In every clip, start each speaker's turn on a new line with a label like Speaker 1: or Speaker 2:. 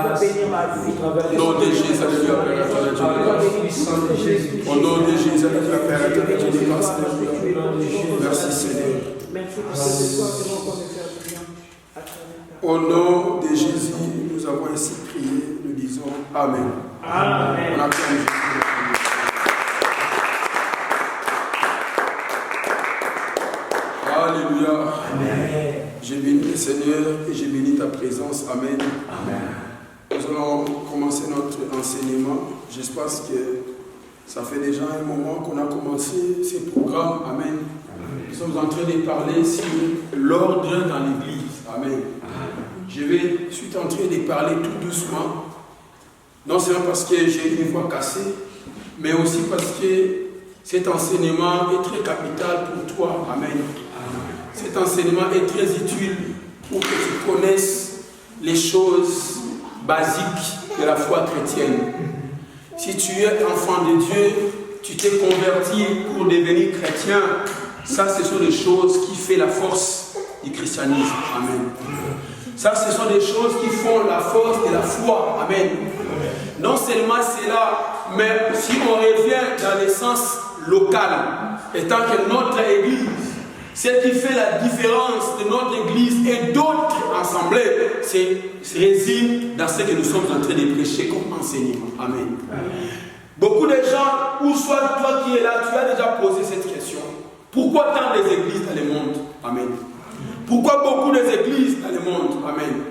Speaker 1: Au nom de Jésus, alléluia, Père éternel, Dieu. Au nom de Jésus, alléluia, Père éternel, Dieu. Merci Seigneur. Au nom de Jésus, nous avons ainsi prié, nous disons Amen.
Speaker 2: Amen.
Speaker 1: On acclame Jésus. Alléluia.
Speaker 2: Amen.
Speaker 1: J'ai béni le Seigneur et j'ai béni ta présence. Amen.
Speaker 2: Amen.
Speaker 1: Nous allons commencer notre enseignement. J'espère que ça fait déjà un moment qu'on a commencé ce programme. Amen. Nous sommes en train de parler sur l'ordre dans l'Église. Amen. Je suis en train de parler tout doucement. Non seulement parce que j'ai une voix cassée, mais aussi parce que cet enseignement est très capital pour toi. Amen. Cet enseignement est très utile pour que tu connaisses les choses basiques de la foi chrétienne. Si tu es enfant de Dieu, tu t'es converti pour devenir chrétien, ça ce sont des choses qui font la force du christianisme. Amen. Ça ce sont des choses qui font la force de la foi. Amen. Non seulement cela, mais si on revient dans le sens local, étant que notre église, ce qui fait la différence de notre église et d'autres assemblées, se résume dans ce que nous sommes en train de prêcher comme enseignement. Amen. Beaucoup de gens, ou soit toi qui es là, tu as déjà posé cette question. Pourquoi tant d'églises dans le monde? Amen. Pourquoi beaucoup d'églises dans le monde? Amen.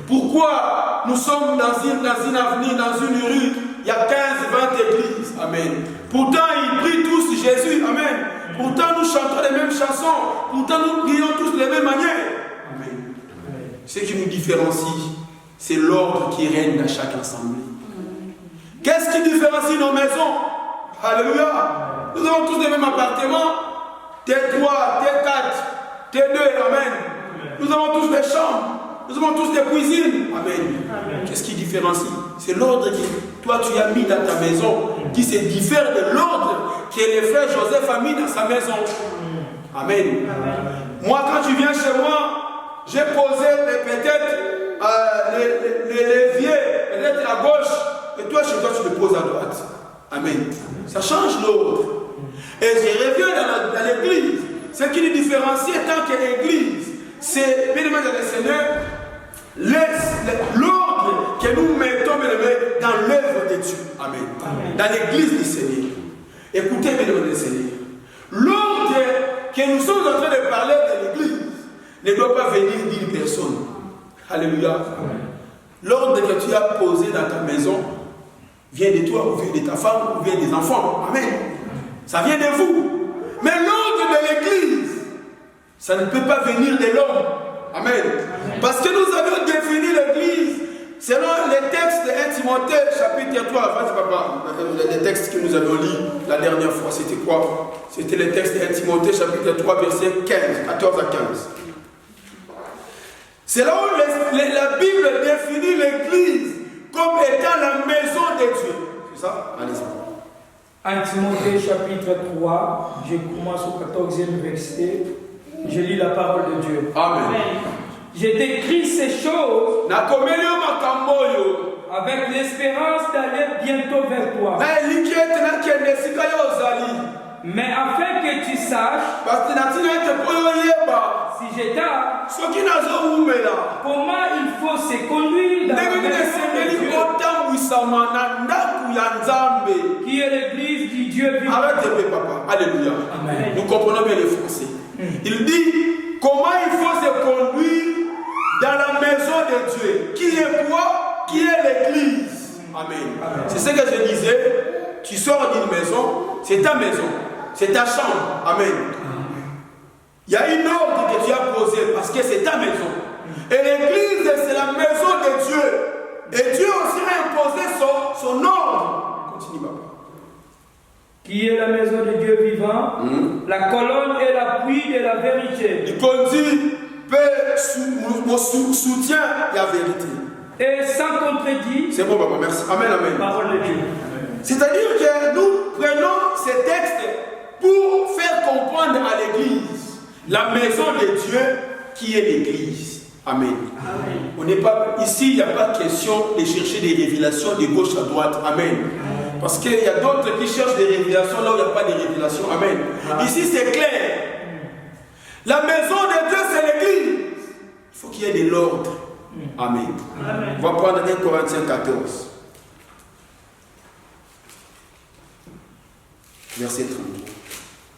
Speaker 1: Pourquoi nous sommes dans une avenue, dans une rue, il y a 15, 20 églises? Amen. Pourtant, ils prient tous Jésus. Amen. Pourtant, nous chantons les mêmes chansons. Pourtant, nous prions tous de la même manière. Amen. Ce qui nous différencie, c'est l'ordre qui règne dans chaque assemblée. Qu'est-ce qui différencie nos maisons? Alléluia. Nous avons tous les mêmes appartements. T3, T4, T2. Amen. Nous avons tous des chambres. Nous avons tous des cuisines. Amen. Qu'est-ce qui différencie? C'est l'ordre que toi tu as mis dans ta maison, qui se diffère de l'ordre que le frère Joseph a mis dans sa maison. Amen. Moi, quand tu viens chez moi, j'ai posé peut-être les leviers, peut-être à gauche, et toi chez toi tu le poses à droite. Amen. Ça change l'ordre. Et je reviens dans l'église. Ce qui nous différencie tant que l'église, c'est, bien aimé dans le Seigneur, l'ordre que nous mettons dans l'œuvre de Dieu. Amen. Dans l'église du Seigneur. Écoutez, bien aimé dans le Seigneur. L'ordre que nous sommes en train de parler de l'église ne doit pas venir d'une personne. Alléluia. L'ordre que tu as posé dans ta maison vient de toi, ou vient de ta femme, ou vient des enfants. Amen. Ça vient de vous. Mais l'ordre de l'église, ça ne peut pas venir de l'homme. Amen. Parce que nous avons défini l'église selon les textes de 1 Timothée, chapitre 3. Vas-y, papa. Les textes que nous avons lus la dernière fois, c'était quoi? C'était les textes de 1 Timothée, chapitre 3, versets 14 à 15. C'est là où la Bible définit l'église comme étant la maison de Dieu. C'est ça? Allez-y.
Speaker 2: 1 Timothée chapitre 3, je commence au 14e verset, je lis la parole de Dieu.
Speaker 1: Amen.
Speaker 2: Je t'écris ces choses avec l'espérance d'aller bientôt vers toi. Mais afin que tu saches, si je t'ai, comment il faut se conduire dans la maison de Dieu, qui est l'église du Dieu vivant.
Speaker 1: Arrêtez, papa. Alléluia. Amen. Nous comprenons bien les français. Il dit comment il faut se conduire dans la maison de Dieu. Qui est quoi? Qui est l'église? Amen. C'est ce que je disais. Tu sors d'une maison, c'est ta maison, c'est ta chambre. Amen. Il y a une ordre que tu as posée parce que c'est ta maison. Et l'église, c'est la maison de Dieu. Et Dieu aussi a imposé son ordre. Continue, papa.
Speaker 2: Qui est la maison de Dieu vivant, la colonne et l'appui de la vérité.
Speaker 1: Il conduit, mon soutien et la vérité.
Speaker 2: Et sans contredit.
Speaker 1: C'est bon, papa, merci. Amen, amen.
Speaker 2: Parole de Dieu.
Speaker 1: C'est-à-dire que nous prenons ces textes pour faire comprendre à l'église la maison de Dieu qui est l'église. Amen. On n'est pas ici, il n'y a pas question de chercher des révélations de gauche à droite. Amen. Parce qu'il y a d'autres qui cherchent des révélations là où il n'y a pas de révélations. Amen. Ici, c'est clair. La maison de Dieu, c'est l'église. Il faut qu'il y ait de l'ordre. Amen. On va prendre 1 Corinthiens 14. Verset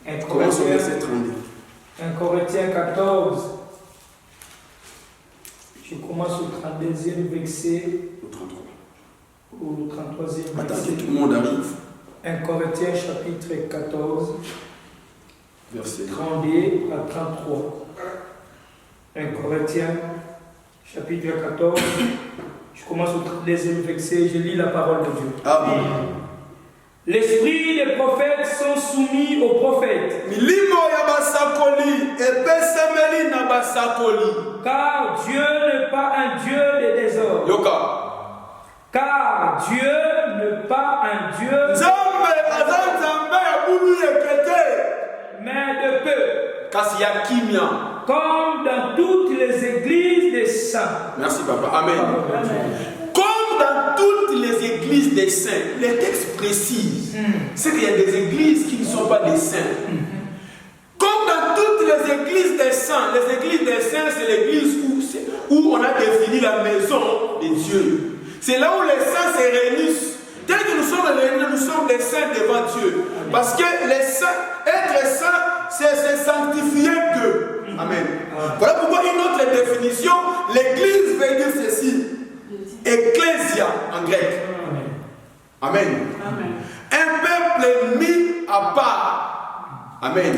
Speaker 1: 32. Commence au verset 32.
Speaker 2: 1 Corinthiens 14. Je commence au 32e verset.
Speaker 1: Au 33.
Speaker 2: Au 33e verset.
Speaker 1: Attends que tout le monde arrive.
Speaker 2: 1 Corinthiens chapitre 14.
Speaker 1: Verset
Speaker 2: 32 à 33. 1 Corinthiens chapitre 14. Je commence au 32e verset. Je lis la parole de Dieu.
Speaker 1: Amen.
Speaker 2: L'esprit des prophètes sont soumis aux prophètes. Car Dieu n'est pas un Dieu de désordre.
Speaker 1: Yoka.
Speaker 2: Car Dieu n'est pas un Dieu mais de peu. Comme dans toutes les églises des saints.
Speaker 1: Merci papa. Amen. Comme dans toutes les églises des saints, les textes précisent. C'est qu'il y a des églises qui ne sont pas des saints. Comme dans toutes les églises des saints, les églises des saints, c'est l'église où on a défini la maison de Dieu. C'est là où les saints se réunissent. Tel que nous sommes réunis, nous sommes des saints devant Dieu. Parce que les saints, être saint, c'est se sanctifier d'eux. Amen. Voilà pourquoi une autre définition, l'église veut dire ceci. Ecclésia en grec. Amen. Un peuple mis à part. Amen.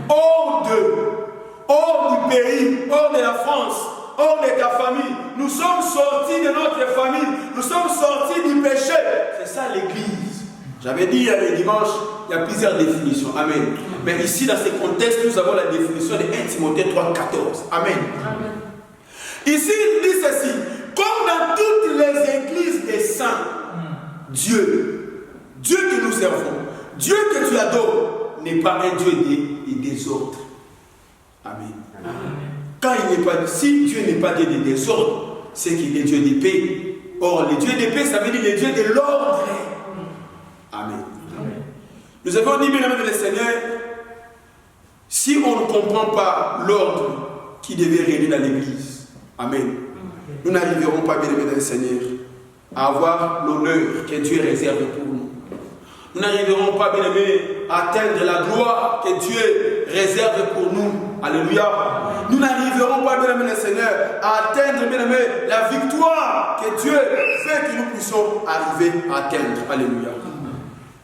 Speaker 1: Hors du pays, hors de la France, hors de ta famille. Nous sommes sortis de notre famille. Nous sommes sortis du péché. C'est ça l'église. J'avais dit le dimanche, il y a plusieurs définitions. Amen. Mais ici, dans ce contexte, nous avons la définition de 1 Timothée 3,14. Amen. Ici, il dit ceci. Comme dans toutes les églises des saints, Dieu que nous servons, Dieu que tu adores, n'est pas un Dieu de désordre. Amen. Quand il n'est pas, si Dieu n'est pas Dieu de désordre, c'est qu'il est Dieu de paix. Or, le Dieu de paix, ça veut dire le Dieu de l'ordre. Amen. Nous avons dit, bien aimé le Seigneur, si on ne comprend pas l'ordre qui devait régner dans l'église, Amen, nous n'arriverons pas, bien aimé le Seigneur, à avoir l'honneur que Dieu réserve pour nous. Nous n'arriverons pas, bien aimé, à atteindre la gloire que Dieu réserve pour nous. Alléluia. Nous n'arriverons pas, bien aimé le Seigneur, à atteindre, bien aimé, la victoire que Dieu fait que nous puissions arriver à atteindre. Alléluia.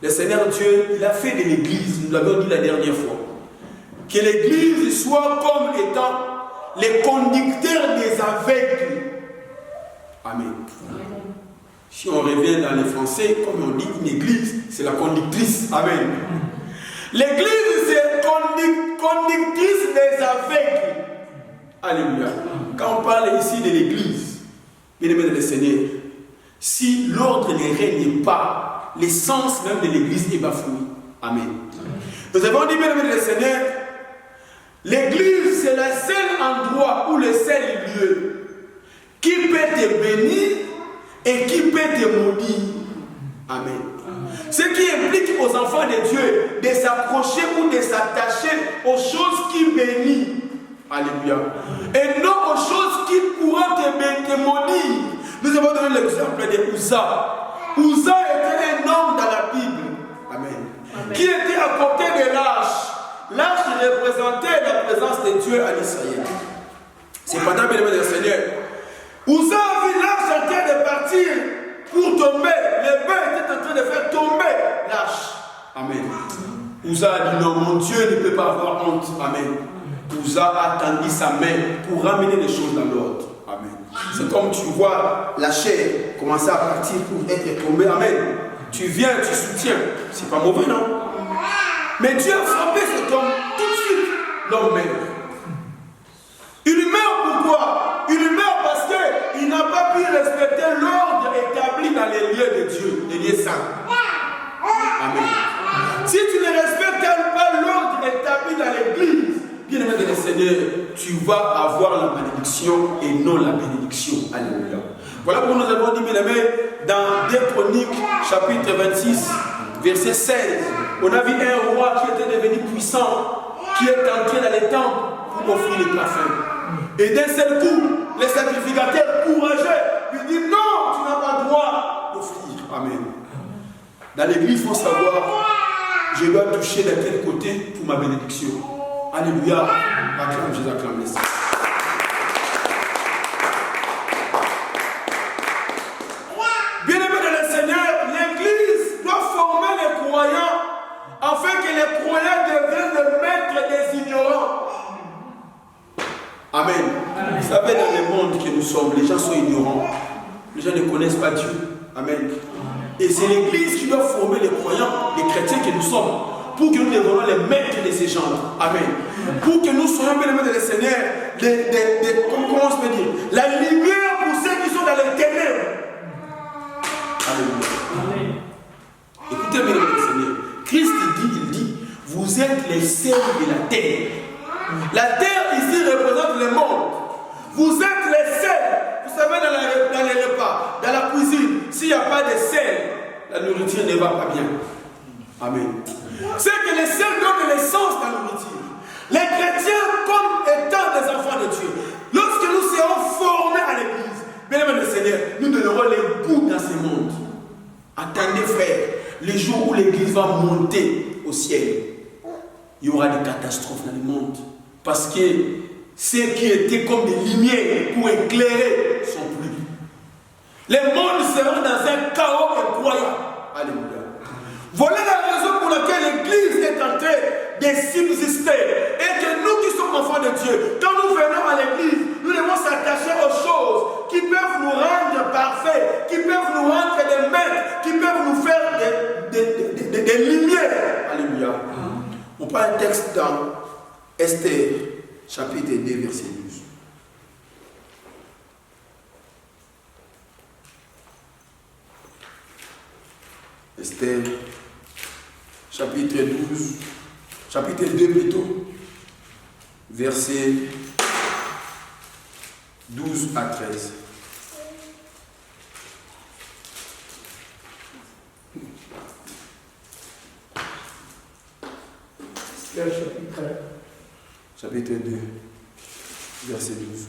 Speaker 1: Le Seigneur Dieu, il a fait de l'église, nous l'avons dit la dernière fois, que l'église soit comme étant les conducteurs des aveugles. Amen. Si on revient dans les français, comme on dit une église, c'est la conductrice. Amen. L'église, c'est conductrice des aveugles. Alléluia. Quand on parle ici de l'église, bien aimé le Seigneur, si l'ordre ne règne pas, l'essence même de l'église est bafouée. Amen. Nous avons dit, bien aimé le Seigneur, l'église, c'est le seul endroit ou le seul lieu qui peut te bénir et qui peut te maudire. Amen. Ce qui implique aux enfants de Dieu de s'approcher ou de s'attacher aux choses qui bénissent. Alléluia. Et non aux choses qui pourront te maudire. Nous avons donné l'exemple de Uza. Uza était un homme dans la Bible. Amen. Qui était à côté de l'arche. L'arche représentait la présence de Dieu à Israël. C'est pendant bien aimé le Seigneur. Uza a vu l'arche en train de partir pour tomber. Les bœufs étaient en train de faire tomber l'arche. Amen. Uza a dit non, mon Dieu ne peut pas avoir honte. Amen. Uza a tendu sa main pour ramener les choses dans l'ordre. Amen. C'est comme tu vois la chair commencer à partir pour être tombée. Amen. Tu viens, tu soutiens. C'est pas mauvais, non? Mais Dieu a frappé cet homme tout de suite. L'homme meurt. Il meurt pourquoi? Il meurt parce qu'il n'a pas pu respecter l'ordre établi dans les lieux de Dieu, les lieux saints. Amen. Si tu ne respectes pas l'ordre établi dans l'église, bien aimé de le Seigneur, tu vas avoir la malédiction et non la bénédiction. Alléluia. Voilà pourquoi nous avons dit, bien aimé, dans 2 Chroniques, chapitre 26, verset 16, on a vu un roi qui était devenu puissant, qui est entré dans les temples pour offrir les parfums. Et d'un seul coup, les sacrificateurs courageux lui disent non, tu n'as pas le droit d'offrir. Amen. Dans l'église, il faut savoir, je dois toucher de quel côté pour ma bénédiction. Alléluia. Acclame Jésus, acclame les saints. Bien-aimés dans le Seigneur, l'église doit former les croyants afin que les croyants deviennent le maître des ignorants. Amen. Amen. Vous savez, dans le monde que nous sommes, les gens sont ignorants. Les gens ne connaissent pas Dieu. Amen. Et c'est l'église qui doit former les croyants, les chrétiens que nous sommes, pour que nous devenions les maîtres de ces gens. Amen. Pour que nous soyons bien aimés de le Seigneur, comment on se peut dire, la lumière pour ceux qui sont dans les ténèbres. Alléluia. Amen. Écoutez bien aimés de le Seigneur. Christ il dit, vous êtes les sels de la terre. La terre ici représente le monde. Vous êtes les sels. Vous savez, dans les repas, dans la cuisine, s'il n'y a pas de sel, la nourriture ne va pas bien. Amen. C'est que les sels donnent l'essence de la nourriture. Les chrétiens, comme étant des enfants de Dieu, lorsque nous serons formés à l'église, bien aimé le Seigneur, nous donnerons les goûts dans ce monde. Attendez, frère, les jours où l'église va monter au ciel, il y aura des catastrophes dans le monde. Parce que ceux qui étaient comme des lumières pour éclairer sont plus. Les mondes seront dans un chaos incroyable. Alléluia. Voilà la raison pour laquelle l'église est en train de subsister. Et que nous qui sommes enfants de Dieu, quand nous venons à l'église, nous devons s'attacher aux choses qui peuvent nous rendre parfaits, qui peuvent nous rendre des maîtres, qui peuvent nous faire des lumières. Alléluia. On prend un texte dans Esther, chapitre 2, verset 12. Esther, chapitre 12, chapitre 2 plutôt, verset 12 à 13. Chapitre 2, verset 12.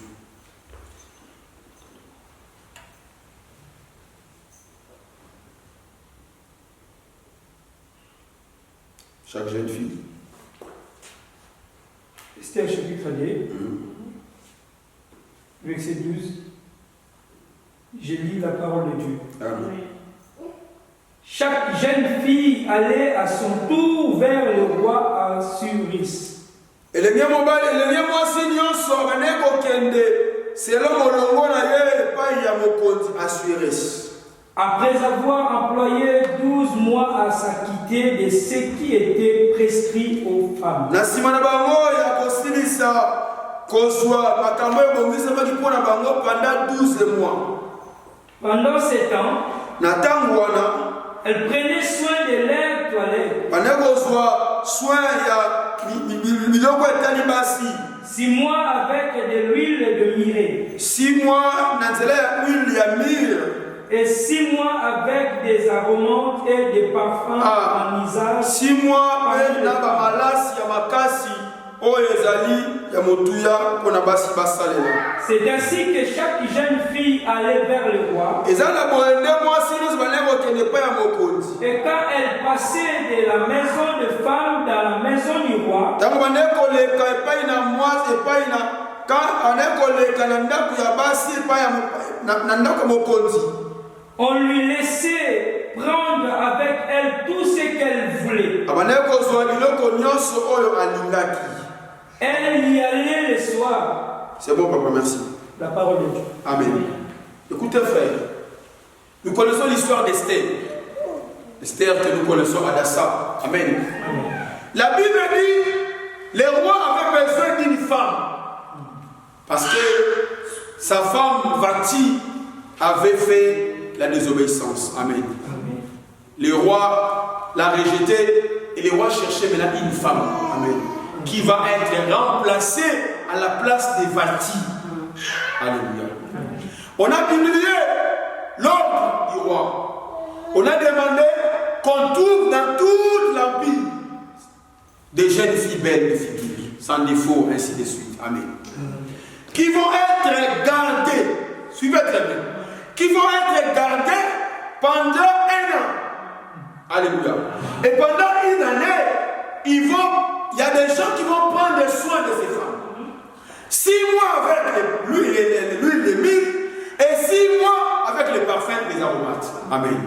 Speaker 1: Chaque jeune fille.
Speaker 2: Esther chapitre 2, verset 12. Je lis la parole de Dieu.
Speaker 1: Amen.
Speaker 2: Chaque jeune fille allait à son tour vers le roi Assuris.
Speaker 1: Et le mien mobile, le mien moi signon sort un égo kende. C'est l'homme au longo na ye pas y a mon compte Assuris.
Speaker 2: Après avoir employé 12 mois à s'acquitter de ce qui était prescrit aux femmes.
Speaker 1: Na simana bango ya kosilisa kozwa makambo ebongisa maki pona bango pendant 12 mois.
Speaker 2: Pendant ce temps,
Speaker 1: Na tango wana
Speaker 2: elle prenait soin de leur toilette.
Speaker 1: Pendant kozwa soin ya miloko etali basi.
Speaker 2: 6 mois avec de l'huile de myrrhe.
Speaker 1: 6 mois na nzela ya huile ya myrrhe.
Speaker 2: Et 6 mois avec des aromates et des parfums en usage.
Speaker 1: 6 mois pe na ba malasi ya makasi oyo ezali ya motuya pona basi basalela.
Speaker 2: C'est ainsi que chaque jeune fille allait vers le roi.
Speaker 1: Et
Speaker 2: quand elle passait de la maison de femme dans la maison du roi, on lui laissait prendre avec elle tout ce qu'elle voulait. Elle y allait le soir.
Speaker 1: C'est bon, papa, merci.
Speaker 2: La parole de Dieu.
Speaker 1: Amen. Écoutez, frère, nous connaissons l'histoire d'Esther. Esther que nous connaissons à Dassa. Amen. La Bible dit, le roi avait besoin d'une femme. Parce que sa femme, Vati, avait fait la désobéissance. Amen. Le roi l'a rejeté et le roi cherchait maintenant une femme. Amen. Qui va être remplacée à la place des Vati. Alléluia. On a diminué l'ordre du roi. On a demandé qu'on trouve dans toute l'empire des jeunes filles belles de figure, sans défaut, ainsi de suite. Amen. Qui vont être gardées, suivez très bien, qui vont être gardées pendant 1 an. Alléluia. Et pendant 1 année, il y a des gens qui vont prendre soin de ces femmes. 6 mois avec l'huile de myrrhe et 6 mois avec les parfums, les aromates. Amen.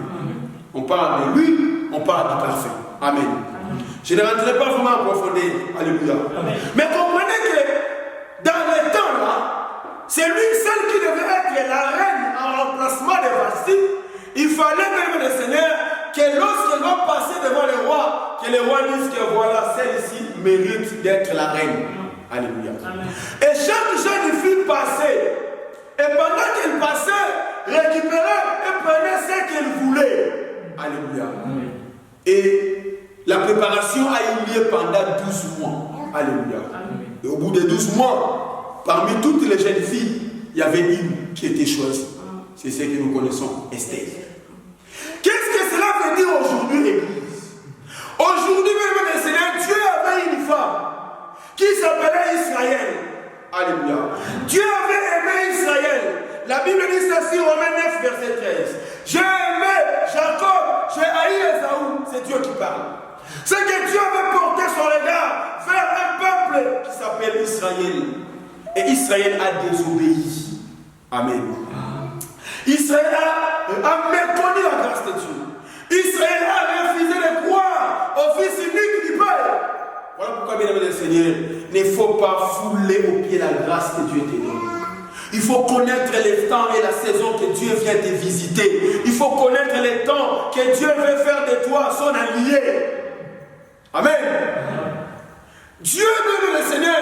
Speaker 1: On parle de l'huile, on parle du parfum. Amen. Je ne rentrerai pas vraiment en profondeur. Alléluia. Mais comprenez que dans les temps là, c'est lui seul qui devait être la reine en remplacement de Vasti. Il fallait même le Seigneur que lorsqu'elle va passer devant le roi, que le roi dise que voilà, celle-ci mérite d'être la reine. Alléluia. Et chaque jeune fille passait, et pendant qu'elle passait, récupérait et prenait ce qu'elle voulait. Alléluia. Et la préparation a eu lieu pendant 12 mois. Alléluia. Et au bout de 12 mois, parmi toutes les jeunes filles, il y avait une qui était choisie. C'est ce que nous connaissons, Esther. Qu'est-ce que cela veut dire aujourd'hui, l'Église? Aujourd'hui, même le Seigneur, Dieu avait une femme qui s'appelait Israël. Alléluia. Dieu avait aimé Israël. La Bible dit ceci, Romains 9, verset 13. J'ai aimé Jacob, j'ai haï Esaü. C'est Dieu qui parle. C'est que Dieu avait porté son regard vers un peuple qui s'appelle Israël. Et Israël a désobéi. Amen. Israël a méconnu la grâce de Dieu. Israël a refusé de croire au Fils unique du Père. Voilà pourquoi, bien aimé le Seigneur, il ne faut pas fouler au pied la grâce que Dieu te donne. Il faut connaître les temps et la saison que Dieu vient te visiter. Il faut connaître les temps que Dieu veut faire de toi son allié. Amen. Dieu, même le Seigneur,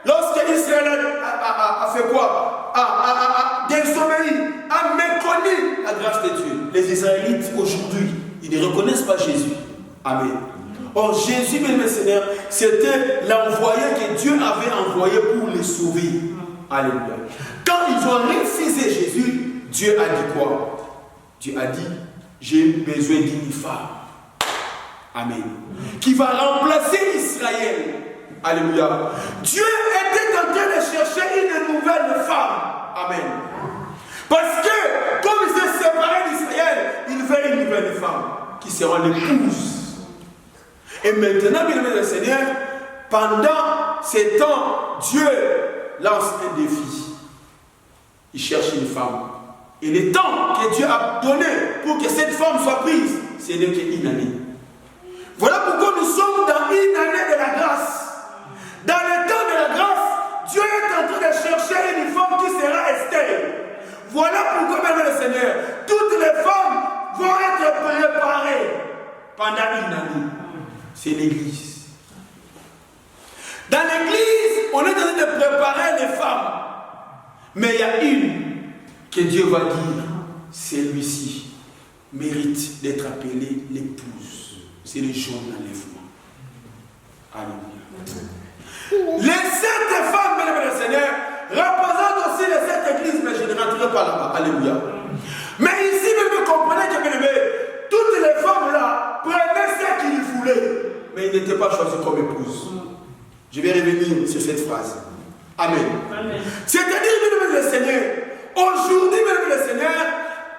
Speaker 1: lorsque Israël a fait quoi? A désobéi, a méconnu la grâce de Dieu. Les Israélites aujourd'hui, ils ne reconnaissent pas Jésus. Amen. Or, Jésus, même le Seigneur, c'était l'envoyé que Dieu avait envoyé pour les sauver. Alléluia. Quand ils ont refusé Jésus, Dieu a dit quoi? Dieu a dit, j'ai besoin d'une femme. Amen. Qui va remplacer Israël. Alléluia. Dieu était en train de chercher une nouvelle femme. Amen. Parce que, comme il s'est séparé d'Israël, il veut une nouvelle femme qui sera l'épouse. Et maintenant, bien aimé le Seigneur, pendant ces temps, Dieu lance un défi. Il cherche une femme. Et le temps que Dieu a donné pour que cette femme soit prise, ce n'est qu'une année. Voilà pourquoi nous sommes dans une année de la grâce. Dans le temps de la grâce, Dieu est en train de chercher une femme qui sera Esther. Voilà pourquoi, même le Seigneur, toutes les femmes vont être préparées pendant une année. C'est l'Église. Dans l'Église, on est en train de préparer les femmes. Mais il y a une que Dieu va dire, celui-ci mérite d'être appelée l'épouse. C'est le jour de l'enlèvement. Alléluia. Les 7 femmes, mesdames et Seigneur, représentent aussi les 7 églises, mais je ne rentrerai pas là-bas. Alléluia. Mais ici, vous comprenez que, bien aimé, toutes les femmes là prenaient ce qu'ils voulaient, mais ils n'étaient pas choisis comme épouses. Je vais revenir sur cette phrase. Amen. Amen. C'est-à-dire, bien aimé, Seigneur, aujourd'hui, bien aimé, Seigneur,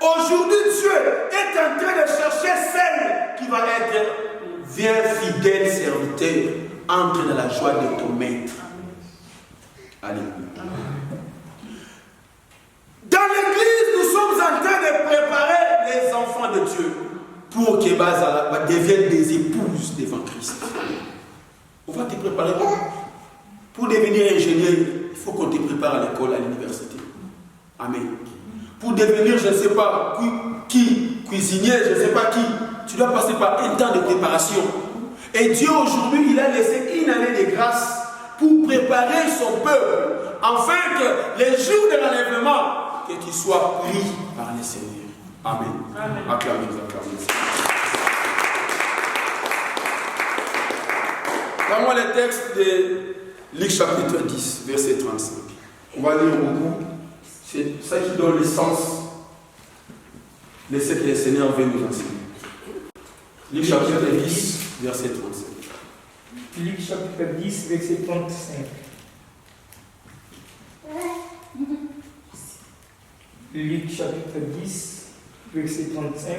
Speaker 1: aujourd'hui, Dieu est en train de chercher celle qui va être viens fidèle serviteur, entre dans la joie de ton maître. Alléluia. Dans l'église, nous sommes en train de préparer les enfants de Dieu pour qu'ils deviennent des épouses devant Christ. On va te préparer pour devenir ingénieur. Il faut qu'on te prépare à l'école, à l'université. Amen. Pour devenir, je ne sais pas qui, cuisinier, je ne sais pas qui, tu dois passer par un temps de préparation. Et Dieu aujourd'hui, il a laissé une année de grâce pour préparer son peuple, afin que les jours de l'enlèvement, que tu sois pris par le Seigneur. Amen. Acclamez-nous, acclamez-nous. Dans le texte de Luc chapitre 10, verset 35. On va lire beaucoup. C'est ça qui donne le sens de ce que le Seigneur veut nous enseigner. Luc chapitre 10, verset 35.
Speaker 2: Luc chapitre 10, verset 35. Luc chapitre 10, verset 35.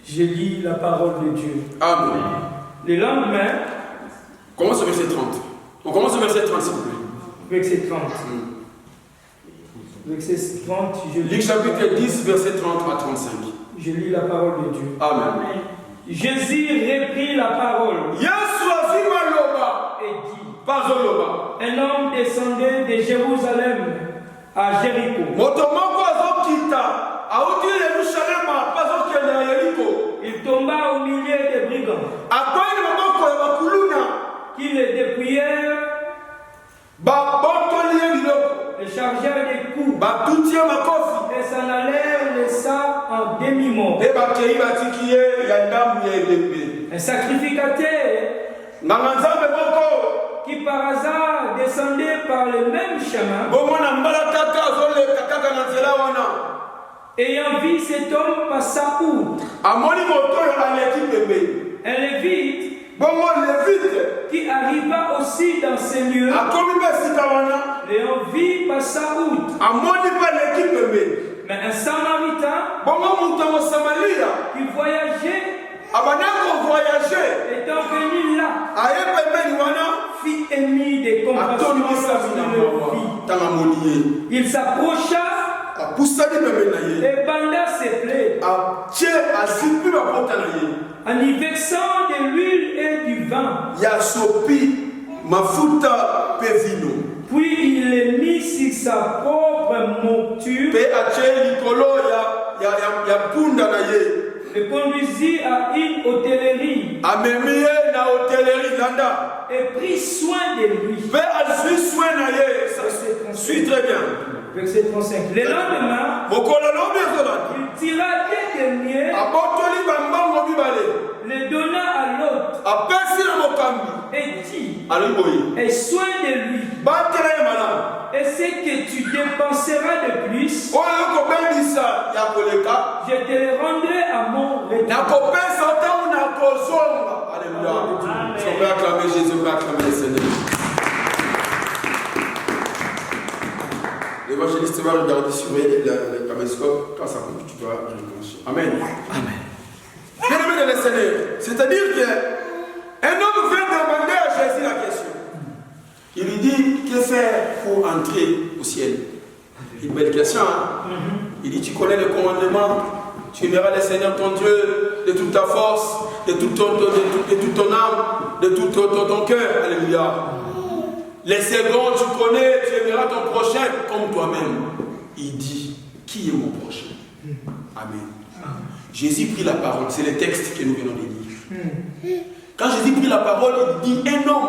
Speaker 2: Je lis la parole de Dieu.
Speaker 1: Amen.
Speaker 2: Le lendemain,
Speaker 1: Commence au verset 30. On commence au verset 30, s'il vous plaît.
Speaker 2: verset 30. Verset 30, je lis.
Speaker 1: Luc chapitre 10, verset 30 à 35.
Speaker 2: Je lis la parole de Dieu.
Speaker 1: Amen.
Speaker 2: Jésus reprit la parole
Speaker 1: et
Speaker 2: et dit, un homme descendait de Jérusalem à Jéricho. Il tomba au milieu des brigands qui le dépouillèrent, le chargèrent des coups et s'en allèrent laissant en demi-mort. Un sacrificateur qui par hasard descendait par le même chemin, ayant vu cet homme passa outre. Un lévite qui arriva aussi dans ces lieux, l'ayant vu passa outre. Mais un samaritain qui voyageait, étant venu là, fit émis des compassions sur leur vie. Il s'approcha et banda ses plaies en y versant de l'huile et du vin. Puis il les mit sur sa propre monture, le conduisit à une hôtellerie et prit soin de lui.
Speaker 1: Suis très bien.
Speaker 2: Verset 35. Le lendemain, il tira des deniers, les donna à l'autre et dit, aie soin de lui, et ce que tu dépenseras de plus, je te le rendrai à mon retour.
Speaker 1: Alléluia. On peut acclamer Jésus, on peut acclamer le Seigneur. L'évangéliste va regarder sur le caméscope. Quand ça compte, tu vas réfléchir. Amen. Amen. Bien-aimé de le Seigneur, c'est-à-dire qu'un homme vient demander à Jésus la question. Il lui dit, que faire pour entrer au ciel? Une belle question. Hein? Il dit, tu connais le commandement, tu aimeras le Seigneur ton Dieu de toute ta force, de toute ton âme, de tout ton cœur. Alléluia. Les secondes, tu connais, tu aimeras ton prochain comme toi-même. Il dit, qui est mon prochain? Amen. Jésus prit la parole, c'est le texte que nous venons de lire. Quand Jésus prit la parole, il dit, un homme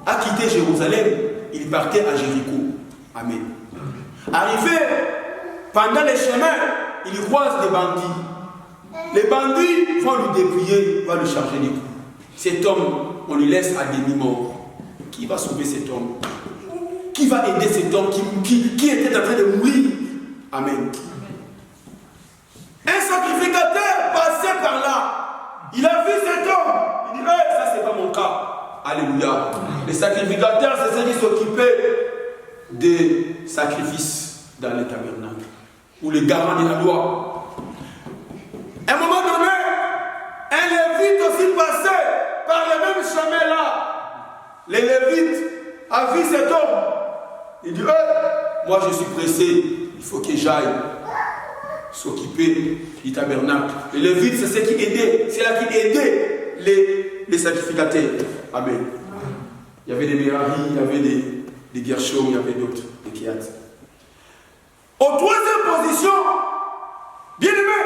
Speaker 1: a quitté Jérusalem, il partait à Jéricho. Amen. Arrivé, pendant les chemins, il croise des bandits. Les bandits vont lui dépouiller, vont lui charger des coups. Cet homme, on lui laisse à demi-mort. Qui va sauver cet homme? Qui va aider cet homme qui était en train de mourir? Amen. Un sacrificateur passait par là. Il a vu cet homme. Il dit, hey, ça c'est pas mon cas. Alléluia. Les sacrificateurs, c'est ceux qui s'occupaient des sacrifices dans les tabernacles. Ou les garants de la loi. À un moment donné, un lévite aussi passait par le même chemin là. Les lévites a vu cet homme. Il dit, moi je suis pressé, il faut que j'aille s'occuper du tabernacle. Les lévites, c'est ceux qui aidaient, c'est là qui aidaient les sacrificateurs. Amen. Il y avait des Merari, il y avait des Gershom, il y avait d'autres, des Kiat. En troisième position, bien aimé,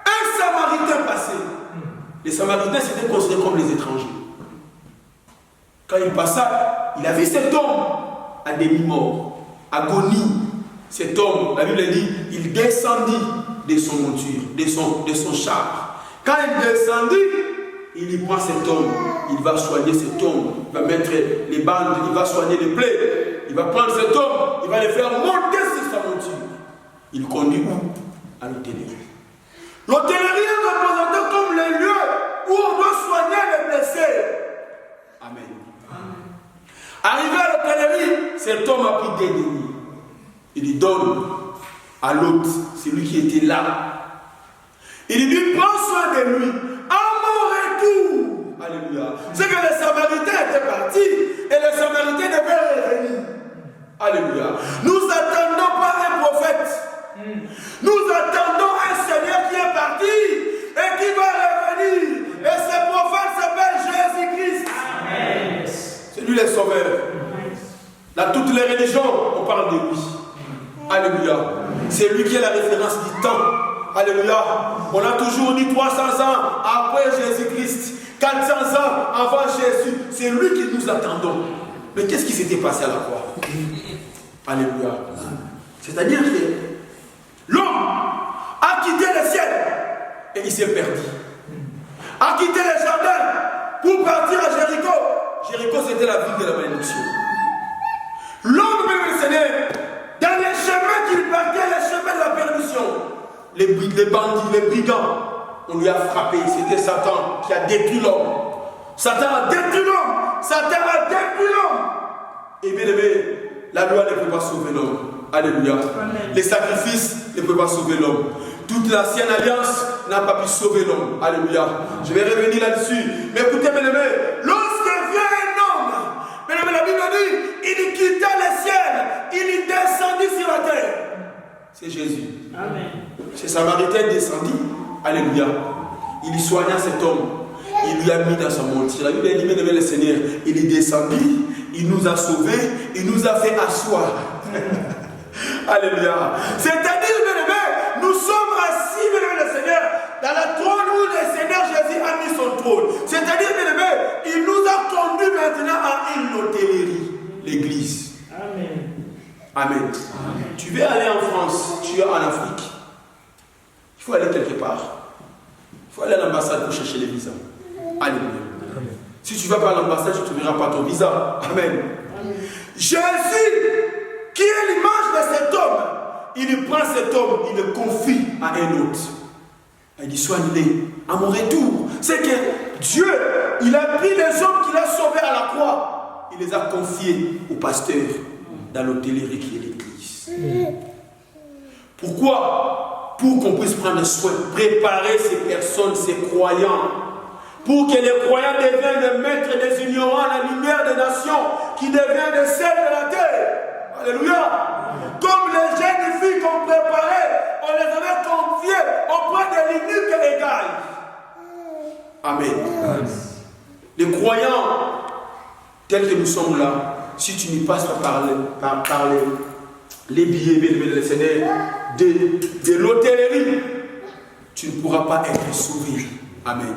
Speaker 1: un Samaritain passé. Les Samaritains s'étaient considérés comme les étrangers. Quand il passa, il a vu cet homme à demi-mort, agonie. Cet homme, la Bible dit, il descendit de son monture, de son char. Quand il descendit, il y prend cet homme, il va soigner cet homme, il va mettre les bandes, il va soigner les plaies, il va prendre cet homme, il va le faire monter sur sa monture. Il conduit où? À l'hôtellerie. L'hôtellerie est représentée comme le lieu où on doit soigner les blessés. Amen. Arrivé à l'hôtellerie, cet homme a pris des deniers. Il lui donne à l'autre, celui qui était là. Il lui dit, prends soin de lui. À mon retour. Alléluia. C'est que les Samaritains étaient partis et les Samaritains devaient revenir. Alléluia. Nous attendons pas un prophète. Nous attendons un Seigneur qui est parti et qui va revenir. Et ce prophète s'appelle Jésus-Christ. Amen. C'est lui le sauveur. Dans toutes les religions, on parle de lui. Alléluia. C'est lui qui est la référence du temps. Alléluia. On a toujours dit 300 ans après Jésus-Christ, 400 ans avant Jésus. C'est lui que nous attendons. Mais qu'est-ce qui s'était passé à la croix? Alléluia. C'est-à-dire que l'homme a quitté le ciel et il s'est perdu. A quitté le jardin pour partir à Jéricho. Jéricho, c'était la ville de la malédiction. L'homme, même le Seigneur, dans les chemins qu'il partait, les chemins de la perdition, les bandits, les brigands, on lui a frappé. C'était Satan qui a détruit l'homme. Satan a détruit l'homme. Satan a détruit l'homme. Et bien aimé, la loi ne peut pas sauver l'homme. Alléluia. Amen. Les sacrifices ne peuvent pas sauver l'homme. Toute l'ancienne alliance n'a pas pu sauver l'homme. Alléluia. Je vais revenir là-dessus. Mais écoutez, mes amis, lorsque vient un homme, mes amis, la Bible dit, il quitta le ciel, il descendit sur la terre. C'est Jésus. Amen. C'est Samaritain descendu. Alléluia. Il soigna cet homme. Il lui a mis dans son monture. La Bible dit, mes amis, le Seigneur, il est descendu, il nous a sauvés, il nous a fait asseoir. Alléluia. C'est-à-dire, mes amis, nous sommes assis, mes amis, le Seigneur, dans la trône où le Seigneur Jésus a mis son trône. C'est-à-dire, mes amis, il nous a conduits maintenant à une hôtellerie, l'église. Amen. Amen. Amen. Tu veux aller en France, tu es en Afrique. Il faut aller quelque part. Il faut aller à l'ambassade pour chercher les visas. Alléluia. Amen. Si tu ne vas pas à l'ambassade, tu ne trouveras pas ton visa. Amen. Amen. Jésus, qui est l'image de cet homme, il prend cet homme, il le confie à un autre. Il dit, soigne-les à mon retour. C'est que Dieu, il a pris les hommes qu'il a sauvés à la croix, il les a confiés au pasteur dans l'hôtellerie qui est l'église. Pourquoi? Pour qu'on puisse prendre soin, préparer ces personnes, ces croyants, pour que les croyants deviennent les maîtres des ignorants, la lumière des nations, qui deviennent des sels de la terre. Alléluia. Comme les jeunes filles qu'on préparait, on les avait confiées auprès de l'unique égal. Amen. Les croyants, tels que nous sommes là, si tu n'y passes pas par les billets, le Seigneur, de l'hôtellerie, tu ne pourras pas être sauvé. Amen.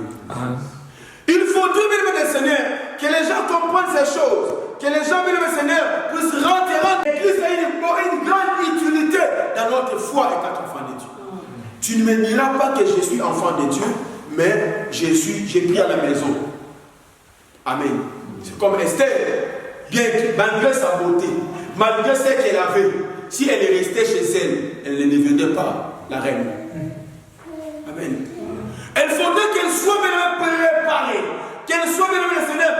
Speaker 1: Il faudrait, le Seigneur, que les gens comprennent ces choses, que les gens, le Seigneur, puissent rentrer. L'église a une grande utilité dans notre foi et notre enfant de Dieu. Tu ne me diras pas que je suis enfant de Dieu, mais j'ai pris à la maison. Amen. C'est comme Esther, bien que malgré sa beauté, malgré ce qu'elle avait, si elle est restée chez elle, elle ne devenait pas la reine. Amen. Il faudrait qu'elle soit préparée, qu'elle soit, le Seigneur,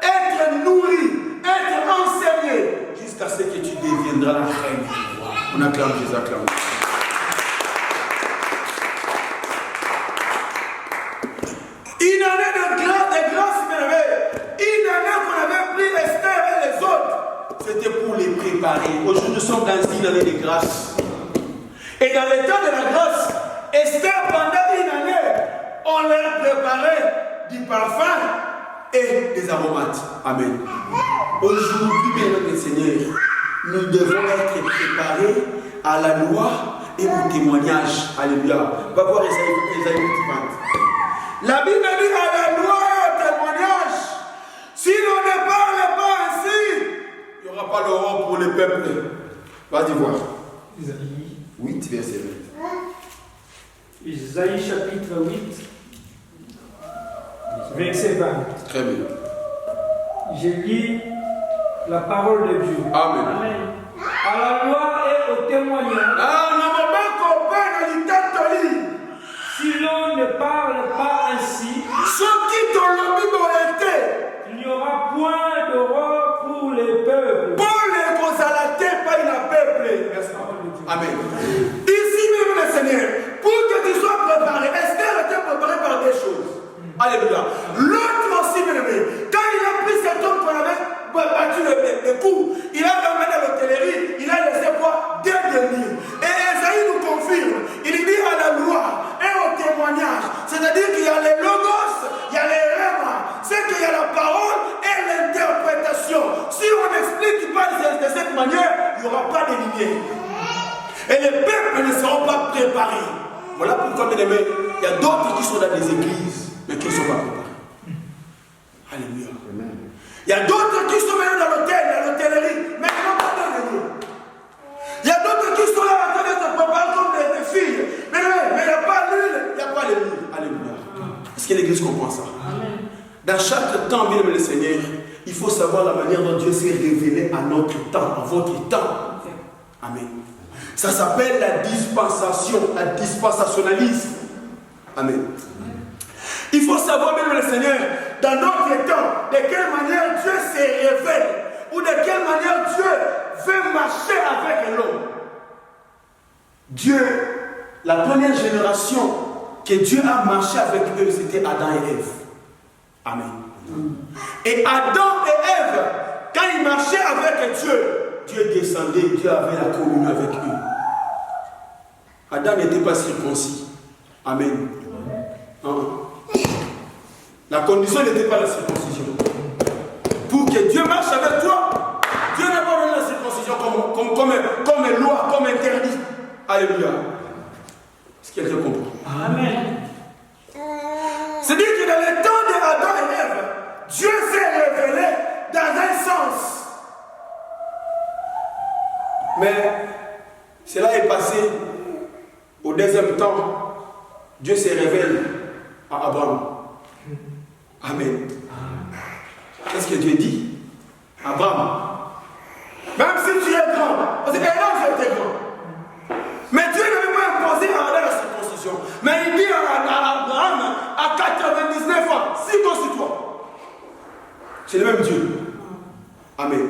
Speaker 1: être nourrie, être enseignée, jusqu'à ce que tu deviendras la reine. On acclame Jésus, acclame. Une année de grâce, une année qu'on avait pris Esther et les autres, c'était pour les préparer. Aujourd'hui, nous sommes dans une année de grâce. Et dans le temps de la grâce, Esther, pendant une année, on leur préparait du parfum et des aromates. Amen. Aujourd'hui, bien le Seigneur, nous devons être préparés à la loi et au témoignage. Alléluia. Va voir Esaïe 20. La Bible dit à la loi et au témoignage. Si l'on ne parle pas ainsi, il n'y aura pas l'aurore pour le peuple. Vas-y voir.
Speaker 2: Isaïe
Speaker 1: 8, verset 20.
Speaker 2: Isaïe chapitre 8. verset 20.
Speaker 1: Très bien.
Speaker 2: Je lis la parole de Dieu.
Speaker 1: Amen.
Speaker 2: Amen. À la loi et au témoignage, si l'on ne parle pas ainsi, il n'y aura point d'aurore pour les peuples.
Speaker 1: Amen. Ici, même le Seigneur, pour que tu sois préparé, Esther était préparée par des choses. Alléluia. L'autre aussi, bien aimé, quand il a pris cet homme qu'on avait battu le cou, il a ramené à l'hôtellerie, il a laissé quoi? Des deniers. Et Esaïe nous confirme, il dit à la loi et au témoignage, c'est-à-dire qu'il y a les logos, il y a les règles, c'est qu'il y a la parole et l'interprétation. Si on explique pas de cette manière, il n'y aura pas de lumière. Et les peuples ne seront pas préparés. Voilà pourquoi, bien aimé, il y a d'autres qui sont dans des églises, mais qui ne sont pas préparés. Alléluia. Il y a d'autres qui sont même dans l'hôtel, dans l'hôtellerie, mais qui n'ont pas d'avenir. Il y a d'autres qui sont là en train de se préparer comme des filles. Mais il n'y a pas l'huile, il n'y a pas les livres. Alléluia. Est-ce que l'église comprend ça? Amen. Dans chaque temps, bien aimé le Seigneur, il faut savoir la manière dont Dieu s'est révélé à notre temps, à votre temps. Amen. Ça s'appelle la dispensation, la dispensationalisme. Amen. Il faut savoir, bien le Seigneur, dans notre temps, de quelle manière Dieu se révèle, ou de quelle manière Dieu veut marcher avec l'homme. Dieu, la première génération que Dieu a marché avec eux, c'était Adam et Ève. Amen. Et Adam et Ève, quand ils marchaient avec Dieu, Dieu descendait, Dieu avait la communion avec eux. Adam n'était pas circoncis. Amen. La condition n'était pas la circoncision. Pour que Dieu marche avec toi, Dieu n'a pas donné la circoncision comme loi, comme interdit. Alléluia. Est-ce que quelqu'un comprend? Amen. C'est-à-dire que dans le temps d'Adam et Ève, Dieu s'est révélé dans un sens. Mais cela est passé au deuxième temps. Dieu se révèle à Abraham. Amen. Qu'est-ce que Dieu dit? Abraham, même si tu es grand, parce que Adam était grand, mais Dieu n'avait pas imposé à Adam la circoncision. Mais il dit à Abraham, à 99 ans, circoncis-toi. C'est le même Dieu. Amen.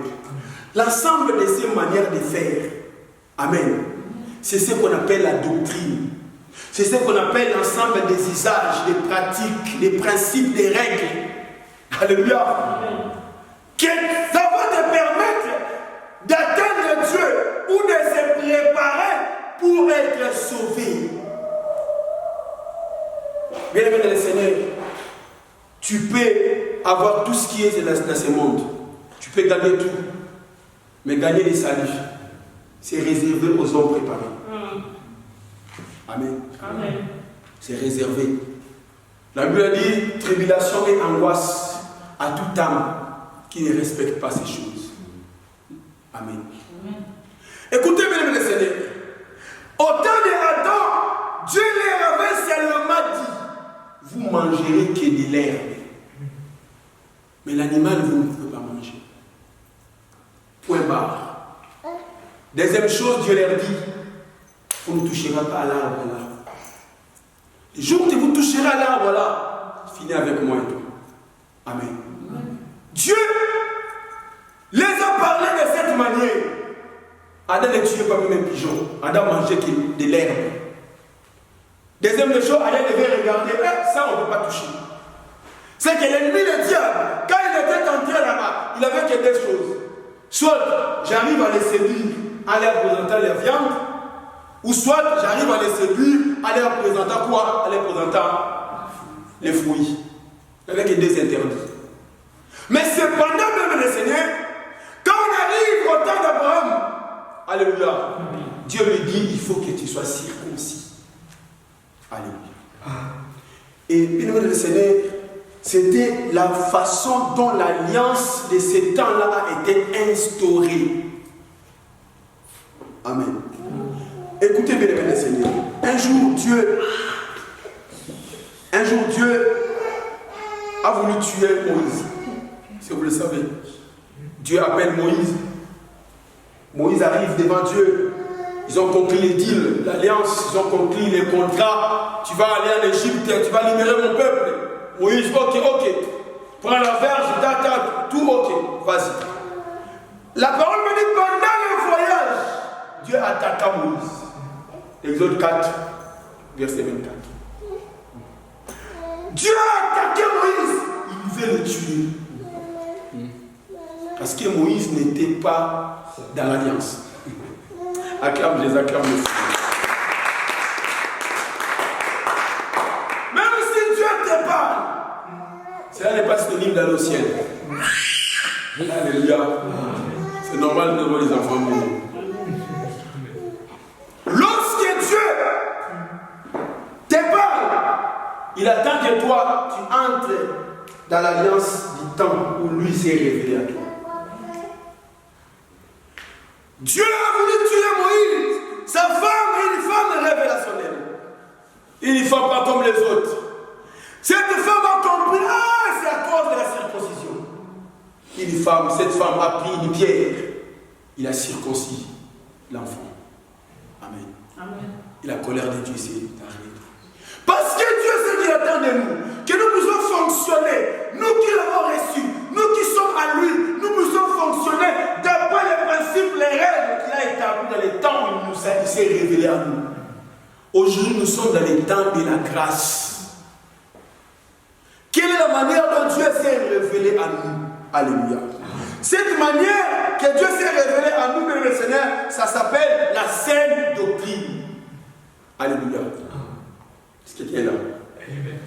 Speaker 1: L'ensemble de ces manières de faire, amen, c'est ce qu'on appelle la doctrine. C'est ce qu'on appelle l'ensemble des usages, des pratiques, des principes, des règles. Alléluia. Que ça va te permettre d'atteindre Dieu ou de se préparer pour être sauvé. Bien-aimé dans le Seigneur, tu peux avoir tout ce qui est dans ce monde. Tu peux gagner tout. Mais gagner les saluts, c'est réservé aux hommes préparés. Amen. Amen. C'est réservé. La Bible a dit tribulation et angoisse à toute âme qui ne respecte pas ces choses. Amen. Amen. Écoutez, bien les Seigneurs, au temps d'Adam, Dieu leur avait seulement dit vous mangerez que de l'herbe. Mais l'animal, vous ne pouvez pas manger. Point barre. Deuxième chose, Dieu leur dit vous ne toucherez pas à l'arbre là. Le jour où vous toucherez à l'arbre là, finissez avec moi et tout. Amen. Dieu les a parlé de cette manière. Adam ne tuait pas même un pigeon. Adam mangeait de l'herbe. Deuxième chose, Adam devait regarder. Ça, on ne peut pas toucher. C'est que l'ennemi, le diable, quand il était entré là-bas, il avait que deux choses. Soit j'arrive à les séduire en leur présentant la viande, ou soit j'arrive à les séduire en leur présentant quoi? En leur présentant les fruits. Il n'y avait que deux interdits. Mais cependant, même le Seigneur, quand on arrive au temps d'Abraham, alléluia, Dieu lui dit il faut que tu sois circoncis. Alléluia. Et bien le Seigneur, c'était la façon dont l'alliance de ces temps-là a été instaurée. Amen. Écoutez bien le Seigneur. Un jour Dieu a voulu tuer Moïse. Si vous le savez. Dieu appelle Moïse. Moïse arrive devant Dieu. Ils ont conclu les deals, l'alliance, ils ont conclu les contrats. Tu vas aller en Égypte, tu vas libérer mon peuple. Moïse, ok. Prends la verge, t'attaques, tout ok, vas-y. La parole me dit pendant le voyage, Dieu attaqua Moïse. Exode 4, verset 24. Dieu a attaqué Moïse, il veut le tuer. Parce que Moïse n'était pas dans l'alliance. Acclame les acclame les. Même si Dieu te parle, cela n'est pas synonyme d'aller au ciel. Alléluia. C'est normal de voir les enfants mourir. Lorsque Dieu te parle, il attend que toi, tu entres dans l'alliance du temps où lui s'est révélé à toi. Dieu a voulu tuer Moïse. Sa femme est une femme révélationnelle. Une femme pas comme les autres. Cette femme a compris, c'est à cause de la circoncision. Cette femme a pris une pierre. Il a circoncis l'enfant. Amen. Amen. Et la colère de Dieu s'est arrêtée. Parce que Dieu sait qu'il attend de nous, que nous puissions fonctionner, nous qui l'avons reçu, nous qui sommes à lui, nous puissions fonctionner d'après les principes, les règles qu'il a établis dans les temps où il s'est révélé à nous. Aujourd'hui, nous sommes dans les temps de la grâce. Quelle est la manière dont Dieu s'est révélé à nous? Alléluia. Cette manière que Dieu s'est révélé à nous, le Seigneur, ça s'appelle la saine doctrine. Alléluia. Est-ce que tu es là? Amen.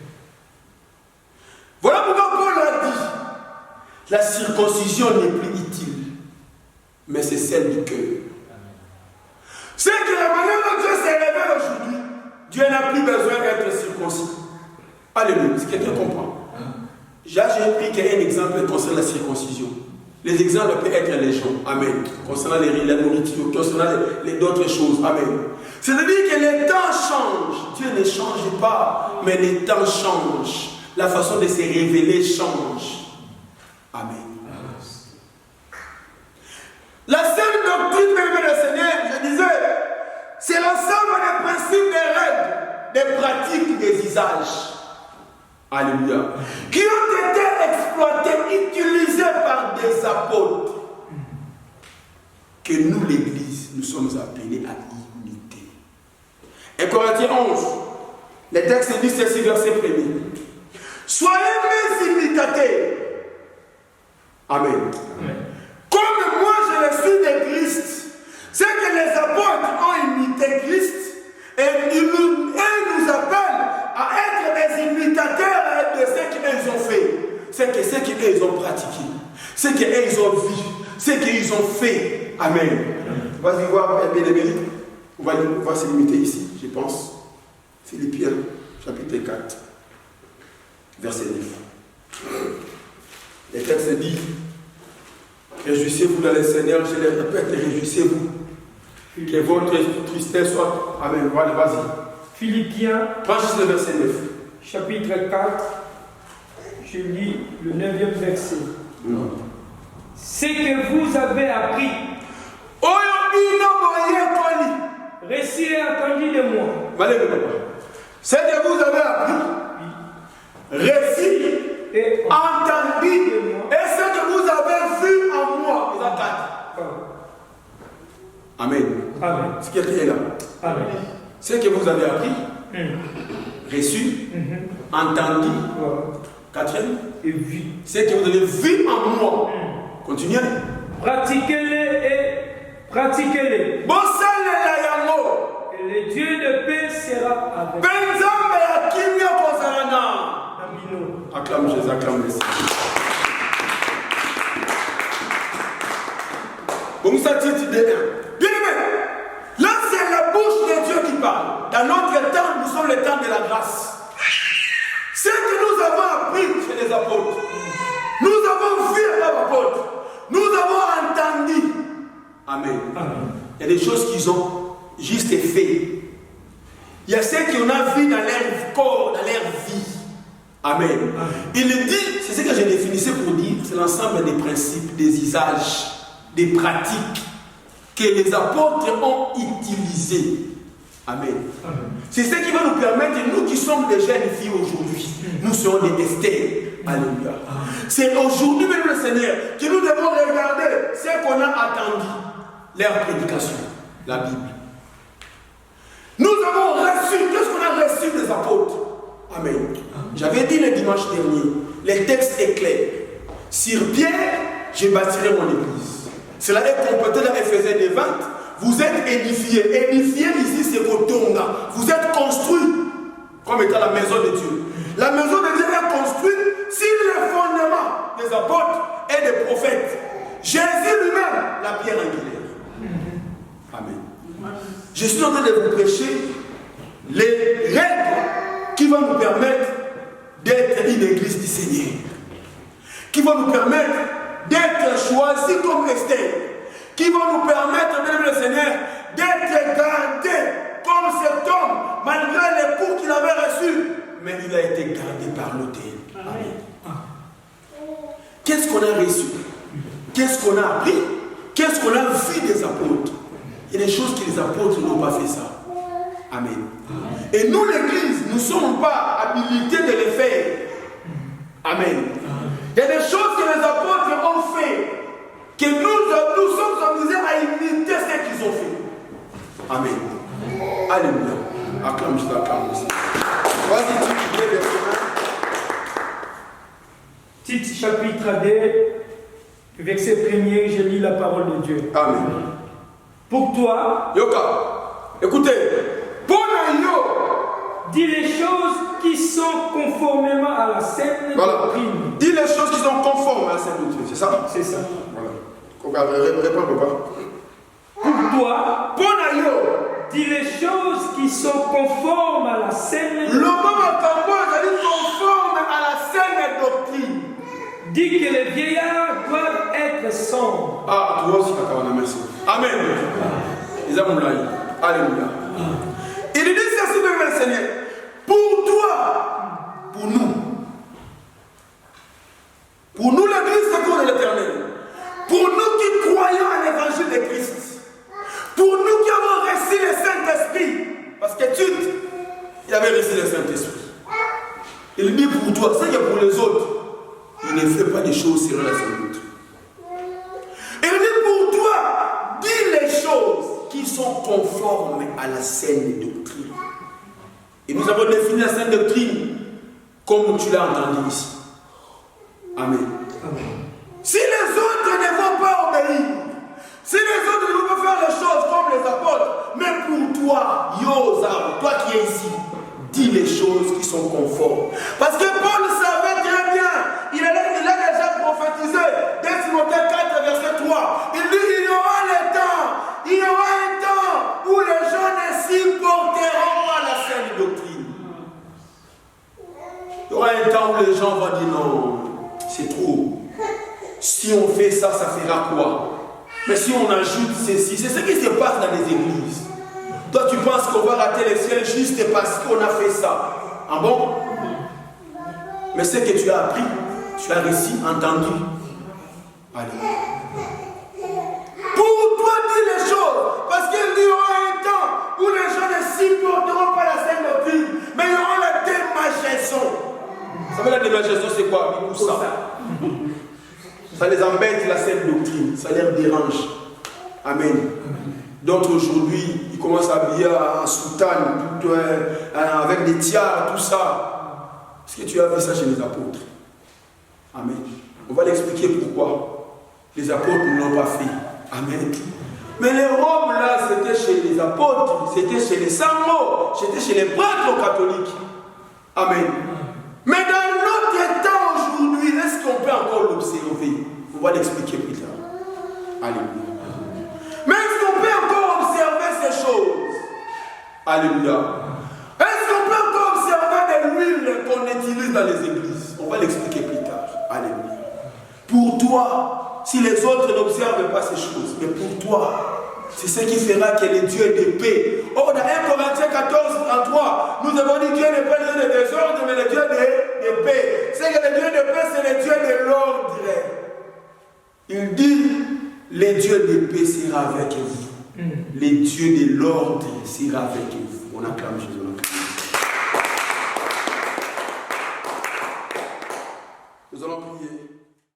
Speaker 1: Voilà pourquoi Paul a dit, la circoncision n'est plus utile, mais c'est celle du cœur. C'est que la manière dont Dieu s'est révélé aujourd'hui, Dieu n'a plus besoin d'être circoncis. Alléluia. Est-ce que quelqu'un comprend? J'ai pris un exemple concernant la circoncision. Les exemples peuvent être légion. Amen. Concernant la nourriture, concernant d'autres choses. Amen. C'est-à-dire que les temps changent. Dieu ne change pas, mais les temps changent. La façon de se révéler change. Amen. La seule doctrine de le Seigneur, je disais, c'est l'ensemble des principes, des règles, des pratiques, des usages. Alléluia. Qui ont été exploités, utilisés par des apôtres. Que nous, l'Église, nous sommes appelés à imiter. Et Corinthiens 11, le texte dit ceci, verset 1er. Soyez mes imitateurs. Amen. Amen. Comme moi je le suis de Christ, c'est que les apôtres ont imité Christ et ils nous appellent à être des imitateurs de ce qu'ils ont fait. C'est que ce qu'ils ont pratiqué, ce qu'ils ont vu, ce qu'ils ont fait. Amen. Vas-y voir, bien-aimé. On va se limiter ici, je pense. Philippiens, chapitre 4, verset 9. Le texte dit, réjouissez-vous dans le Seigneur, je le répète, réjouissez-vous. Que votre tristesse soit. Amen. Vas-y.
Speaker 2: Philippiens,
Speaker 1: prends juste le verset 9.
Speaker 2: Chapitre 4, je lis le 9e verset. C'est que vous avez appris, reçu et entendu de moi.
Speaker 1: C'est que vous avez appris, reçu et entendu de moi. Et ce que vous avez vu en moi. Amen. Amen. Ce qui est là. Amen. Ce que vous avez appris, reçu, entendu, quatrième, et vu. Ce que vous avez vu en moi. Continuez.
Speaker 2: Pratiquez-les et pratiquez-les. Et le Dieu de paix sera avec vous.
Speaker 1: Acclame Jésus, acclame Jésus. Bon, ça dit de 1. Bien aimé, là c'est la bouche de Dieu qui parle. Dans notre temps, nous sommes le temps de la grâce. Ce que nous avons appris chez les apôtres, nous avons vu les apôtres, nous avons entendu. Amen. Amen. Il y a des choses qu'ils ont juste fait. Il y a ce qu'on a vu dans leur corps, dans leur vie. Amen. Il dit, c'est ce que j'ai définissé pour dire, c'est l'ensemble des principes, des usages, des pratiques que les apôtres ont utilisés. Amen. C'est ce qui va nous permettre, nous qui sommes des jeunes filles aujourd'hui, nous serons des Esther. Alléluia. C'est aujourd'hui, même le Seigneur, que nous devons regarder ce qu'on a attendu, leur prédication, la Bible. Nous avons reçu, qu'est-ce qu'on a reçu des apôtres? Amen. J'avais dit le dimanche dernier, le texte est clair. Sur Pierre, je bâtirai mon église. Cela est complété dans Éphésiens 20. Vous êtes édifiés. Édifiés ici, c'est Kotonga. Vous êtes construits comme étant la maison de Dieu. La maison de Dieu est construite sur le fondement des apôtres et des prophètes. Jésus lui-même, la pierre angulaire. Amen. Je suis en train de vous prêcher les règles qui vont nous permettre d'être une église du Seigneur. Qui vont nous permettre d'être choisis comme Esther. Qui vont nous permettre, même le Seigneur, d'être gardés comme cet homme, malgré les coups qu'il avait reçus. Mais il a été gardé par l'autel. Amen. Qu'est-ce qu'on a reçu? Qu'est-ce qu'on a appris? Qu'est-ce qu'on a vu des apôtres? Il y a des choses que les apôtres n'ont pas fait ça. Amen. Et nous, l'Église, nous ne sommes pas habilités de les faire. Amen. Il y a des choses que les apôtres ont fait, que nous sommes obligés à imiter ce qu'ils ont fait. Amen. Alléluia. Acclame, je t'acclame aussi. Vas-y, tu peux les
Speaker 2: Tite chapitre 2, verset 1er, je lis la parole de Dieu.
Speaker 1: Amen.
Speaker 2: Pour toi,
Speaker 1: Yoka, écoutez, pour yo,
Speaker 2: dis les choses qui sont conformément à la saine doctrine.
Speaker 1: Dis les choses qui sont conformes à la saine doctrine, c'est ça?
Speaker 2: C'est ça.
Speaker 1: Voilà. Réponds, papa.
Speaker 2: Pour toi,
Speaker 1: pour yo,
Speaker 2: dis les choses qui sont conformes à la saine doctrine.
Speaker 1: Le moment est conforme à la saine doctrine.
Speaker 2: Dis que les vieillards doivent être sombres.
Speaker 1: Ah, toi aussi, merci. Amen. Alléluia. Il dit ceci même le Seigneur. Pour toi, pour nous l'Église secours de l'Éternel, pour nous qui croyons à l'évangile de Christ, pour nous qui avons reçu le Saint-Esprit, parce que Tite, il avait reçu le Saint-Esprit. Il dit pour toi, c'est que pour les autres, il ne fait pas des choses selon la Sainte doctrine. Il dit pour toi, dis les choses qui sont conformes à la saine doctrine. Et nous avons défini la saine doctrine comme tu l'as entendu ici. Amen. Si les autres ne vont pas obéir, si les autres ne vont pas faire les choses comme les apôtres, mais pour toi, Yozar, toi qui es ici, dis les choses qui sont conformes. Parce que Paul savait très bien, il a déjà prophétisé, dès Timothée 4, verset 3, il dit il y aura un temps où les gens ne supporteront pas la saine doctrine. Il y aura un temps où les gens vont dire non, c'est trop. Si on fait ça, ça fera quoi? Mais si on ajoute ceci, c'est ce qui se passe dans les églises. Toi, tu penses qu'on va rater le ciel juste parce qu'on a fait ça. Ah bon? Mais ce que tu as appris, tu as réussi, entendu. Allez. Pour toi, dis les choses. Parce qu'il y aura un temps où les gens ne supporteront pas la saine doctrine. Mais il y aura la démagestion. Vous savez, la démagestion, c'est quoi? Ça les embête, la saine doctrine. Ça les dérange. Amen. D'autres aujourd'hui, ils commencent à habiller en soutane, avec des tiares, tout ça. Est-ce que tu as vu ça chez les apôtres? Amen. On va l'expliquer pourquoi. Les apôtres ne l'ont pas fait. Amen. Mais les robes là, c'était chez les apôtres, c'était chez les saints, c'était chez les prêtres catholiques. Amen. Mais dans notre temps aujourd'hui, est-ce qu'on peut encore l'observer? On va l'expliquer plus tard. Alléluia. Mais est-ce qu'on peut encore observer ces choses? Alléluia. Est-ce qu'on peut encore observer de l'huile qu'on utilise dans les églises? On va l'expliquer plus tard. Alléluia. Pour toi, si les autres n'observent pas ces choses, mais pour toi, c'est ce qui fera que le Dieu de paix. Or, dans 1 Corinthiens 14, 33, nous avons dit que Dieu n'est pas le Dieu de désordre, mais le Dieu de de paix. C'est que le Dieu de paix, c'est le Dieu de l'ordre. Il dit, le Dieu de paix sera avec vous. Le Dieu de l'ordre sera avec vous. On acclame Jésus. Nous allons prier.